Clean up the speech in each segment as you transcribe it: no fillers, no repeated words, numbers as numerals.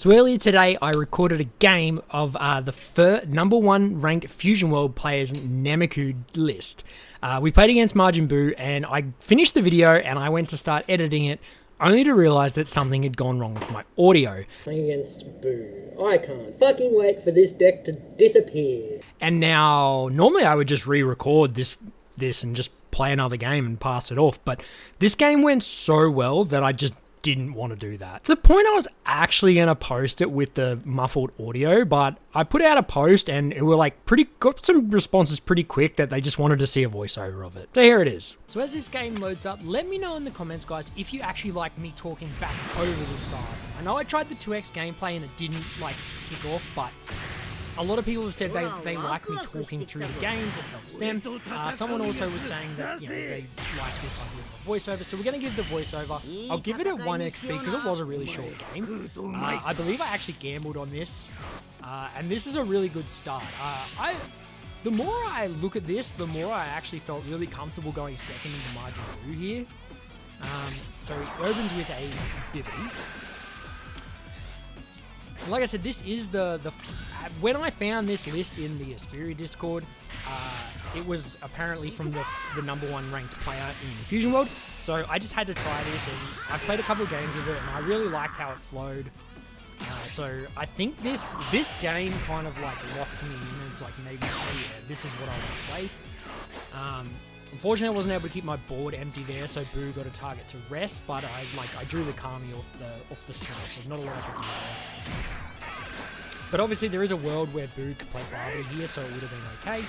So earlier today, I recorded a game of the #1 ranked Fusion World players Nameku list. We played against Majin Buu, and I finished the video, and I went to start editing it, only to realize that something had gone wrong with my audio. Playing against Buu. I can't fucking wait for this deck to disappear. And now, normally I would just re-record this and just play another game and pass it off, but this game went so well that I just didn't want to do that. To the point I was actually going to post it with the muffled audio, but I put out a post and it were like got some responses pretty quick that they just wanted to see a voiceover of it. So here it is. So as this game loads up, let me know in the comments, guys, if you actually like me talking back over the style. I know I tried the 2x gameplay and it didn't like kick off, but a lot of people have said they like me talking through the games, it helps them. Someone also was saying that, you know, they like this idea of a voiceover, so we're going to give the voiceover. I'll give it at 1x speed because it was a really short game. I believe I actually gambled on this, and this is a really good start. The more I look at this, the more I actually felt really comfortable going second into Majin Buu here. So he opens with a Bibbidi. Like I said, this is when I found this list in the Aspiri Discord, it was apparently from the #1 ranked player in Fusion World. So I just had to try this, and I've played a couple of games with it, and I really liked how it flowed. So I think this game kind of like locked me in. It's like maybe, oh yeah, this is what I want to play. Unfortunately, I wasn't able to keep my board empty there, so Buu got a target to rest, but I drew the Kami off the start, so not a lot I could do there. But obviously there is a world where Buu could play Barbara here, so it would have been okay.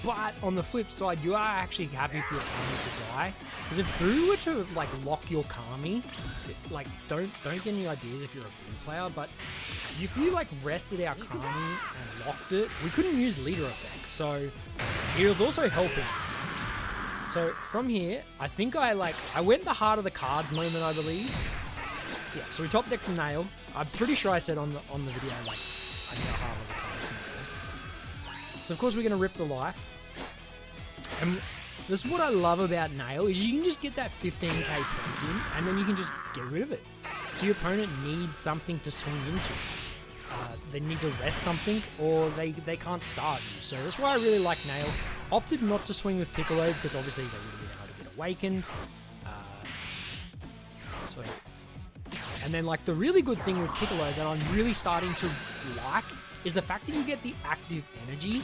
But on the flip side, you are actually happy for your Kami to die, because if Buu were to like lock your Kami, like don't get any ideas if you're a Buu player, but if you like rested our Kami and locked it, we couldn't use leader effects, so it was also helping us. So from here, I think I went the heart of the cards moment, I believe. Yeah, so we top decked the nail. I'm pretty sure I said on the video, like, I get a heart of the cards nail. So of course we're gonna rip the life. And this is what I love about nail, is you can just get that 15k point in, and then you can just get rid of it. So your opponent needs something to swing into. They need to rest something, or they can't start you. So that's why I really like nail. Opted not to swing with Piccolo because obviously they would have been able to get awakened. And then like the really good thing with Piccolo that I'm really starting to like is the fact that you get the active energy.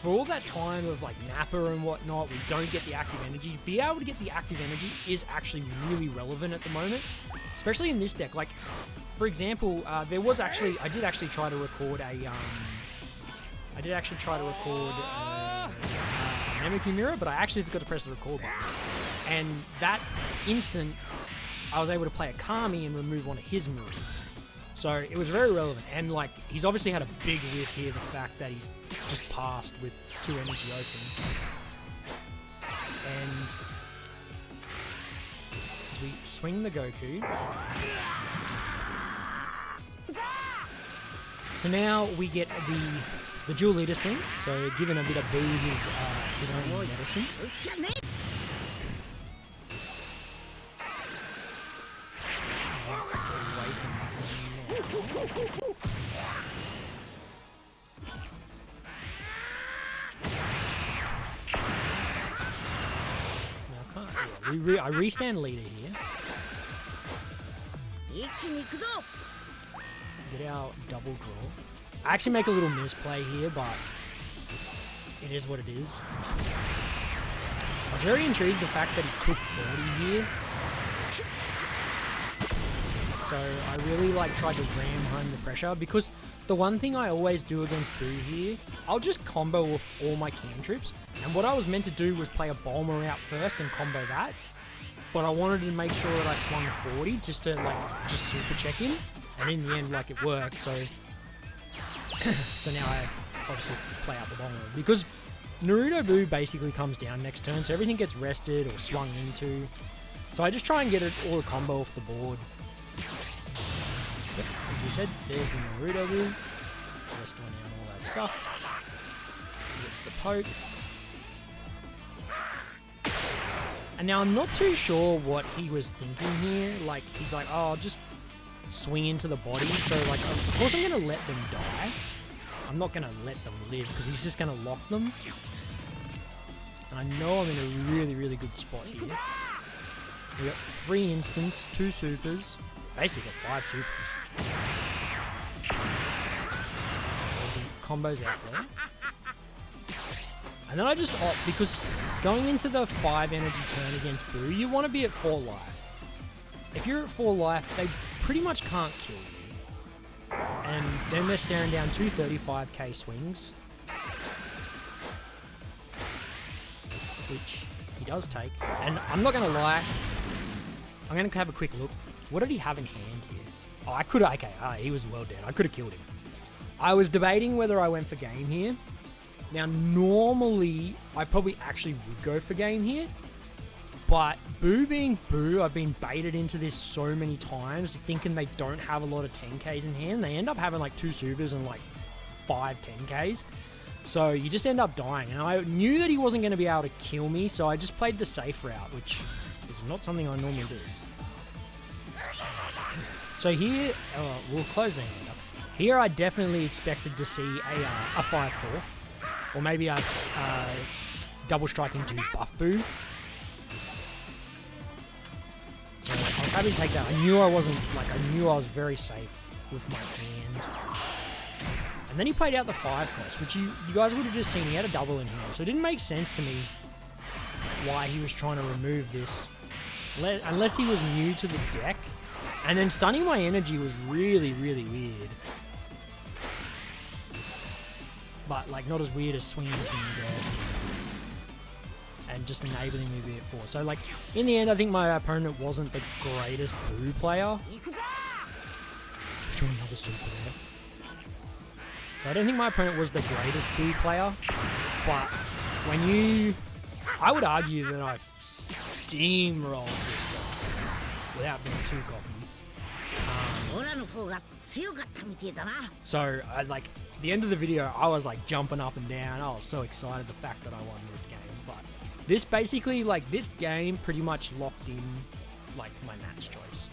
For all that time of like Nappa and whatnot, we don't get the active energy. Be able to get the active energy is actually really relevant at the moment, especially in this deck. Like, for example, I did actually try to record a Nameku mirror, but I actually forgot to press the record button. And that instant, I was able to play a Kami and remove one of his mirrors. So it was very relevant. And like, he's obviously had a big whiff here, the fact that he's just passed with 2 energy open. And as we swing the Goku. So now we get the dual leader swing, so giving a bit of Buu his own medicine. I restand leader here. Get our double draw. I actually make a little misplay here, but it is what it is. I was very intrigued the fact that he took 40 here. So I really tried to ram home the pressure, because the one thing I always do against Buu here, I'll just combo with all my cantrips. And what I was meant to do was play a Bulma out first and combo that. But I wanted to make sure that I swung 40 just to just super check in. And in the end, it worked. So now I obviously play out the Bulma, because Naruto Buu basically comes down next turn, so everything gets rested or swung into. So I just try and get it all a combo off the board. Yep, as we said, there's the Naruto Buu. Rest one out, all that stuff. Gets the poke. And now I'm not too sure what he was thinking here. Like, he's like, oh, I'll just swing into the body. So, like, of course I'm going to let them die. I'm not going to let them live because he's just going to lock them. And I know I'm in a really, really good spot here. We got 3 instants, 2 supers. Basically 5 supers. There's some combos out there. And then I just opt, because going into the 5 energy turn against Boo, you want to be at 4 life. If you're at 4 life, they pretty much can't kill you. And then they're staring down 2 35k swings. Which he does take. And I'm not going to lie, I'm going to have a quick look. What did he have in hand here? Oh, I could have, okay, he was well dead. I could have killed him. I was debating whether I went for game here. Now, normally, I probably actually would go for game here. But Boo being Boo, I've been baited into this so many times, thinking they don't have a lot of 10Ks in hand. They end up having like 2 supers and like 5 10Ks. So you just end up dying. And I knew that he wasn't going to be able to kill me, so I just played the safe route, which is not something I normally do. So here, we'll close the hand up. Here I definitely expected to see a 5-4. Or maybe a double strike into buff Boo. So I was happy to take that. I knew I wasn't, like, I knew I was very safe with my hand. And then he played out the 5 cost, which you guys would have just seen. He had a double in hand. So it didn't make sense to me why he was trying to remove this. Unless he was new to the deck. And then stunning my energy was really, really weird. But, like, not as weird as swinging to me there. And just enabling me to be at 4. So, like, in the end, I think my opponent wasn't the greatest Boo player. Throw another super there. So I don't think my opponent was the greatest Boo player. But when you... I would argue that I've steamrolled this guy without being too cocky. So, like, the end of the video, I was like jumping up and down. I was so excited the fact that I won this game. But this basically, like, this game pretty much locked in, like, my match choice.